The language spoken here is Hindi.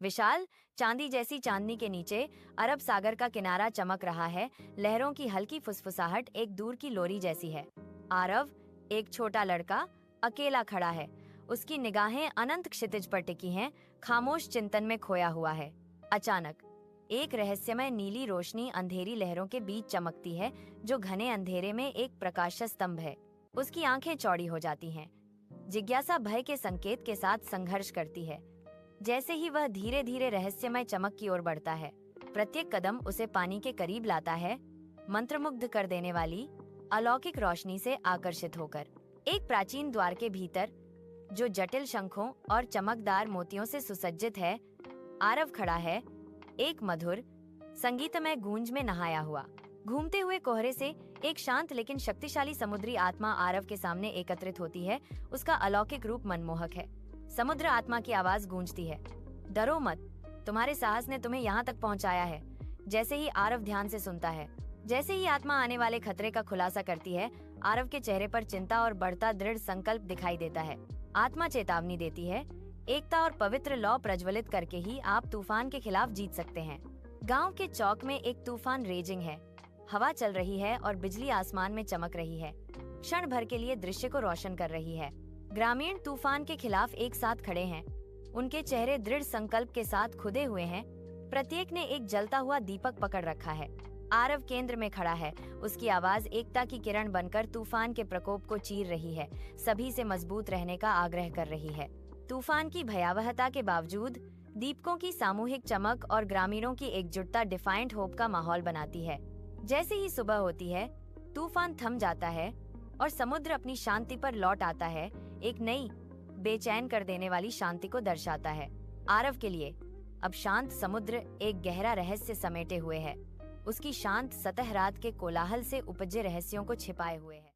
विशाल, चांदी जैसी चांदनी के नीचे अरब सागर का किनारा चमक रहा है। लहरों की हल्की फुसफुसाहट एक दूर की लोरी जैसी है। आरव, एक छोटा लड़का, अकेला खड़ा है। उसकी निगाहें अनंत क्षितिज पर टिकी हैं, खामोश चिंतन में खोया हुआ है। अचानक एक रहस्यमय नीली रोशनी अंधेरी लहरों के बीच चमकती है, जो घने अंधेरे में एक प्रकाश स्तंभ है। उसकी आंखें चौड़ी हो जाती हैं। जिज्ञासा भय के संकेत के साथ संघर्ष करती है। जैसे ही वह धीरे धीरे रहस्यमय चमक की ओर बढ़ता है, प्रत्येक कदम उसे पानी के करीब लाता है, मंत्रमुग्ध कर देने वाली अलौकिक रोशनी से आकर्षित होकर। एक प्राचीन द्वार के भीतर, जो जटिल शंखों और चमकदार मोतियों से सुसज्जित है, आरव खड़ा है, एक मधुर संगीतमय गूंज में नहाया हुआ। घूमते हुए कोहरे से एक शांत लेकिन शक्तिशाली समुद्री आत्मा आरव के सामने एकत्रित होती है। उसका अलौकिक रूप मनमोहक है। समुद्र आत्मा की आवाज गूंजती है, डरो मत, तुम्हारे साहस ने तुम्हें यहाँ तक पहुँचाया है। जैसे ही आरव ध्यान से सुनता है, जैसे ही आत्मा आने वाले खतरे का खुलासा करती है, आरव के चेहरे पर चिंता और बढ़ता दृढ़ संकल्प दिखाई देता है। आत्मा चेतावनी देती है, एकता और पवित्र लौ प्रज्वलित करके ही आप तूफान के खिलाफ जीत सकते हैं। गांव के चौक में एक तूफान रेजिंग है। हवा चल रही है और बिजली आसमान में चमक रही है, क्षण भर के लिए दृश्य को रोशन कर रही है। ग्रामीण तूफान के खिलाफ एक साथ खड़े हैं। उनके चेहरे दृढ़ संकल्प के साथ खुदे हुए हैं। प्रत्येक ने एक जलता हुआ दीपक पकड़ रखा है। आरव केंद्र में खड़ा है। उसकी आवाज एकता की किरण बनकर तूफान के प्रकोप को चीर रही है, सभी से मजबूत रहने का आग्रह कर रही है। तूफान की भयावहता के बावजूद दीपकों की सामूहिक चमक और ग्रामीणों की एकजुटता डिफाइंट होप का माहौल बनाती है। जैसे ही सुबह होती है, तूफान थम जाता है और समुद्र अपनी शांति पर लौट आता है। एक नई, बेचैन कर देने वाली शांति को दर्शाता है। आरव के लिए अब शांत समुद्र एक गहरा रहस्य समेटे हुए है। उसकी शांत सतह रात के कोलाहल से उपजे रहस्यों को छिपाए हुए है।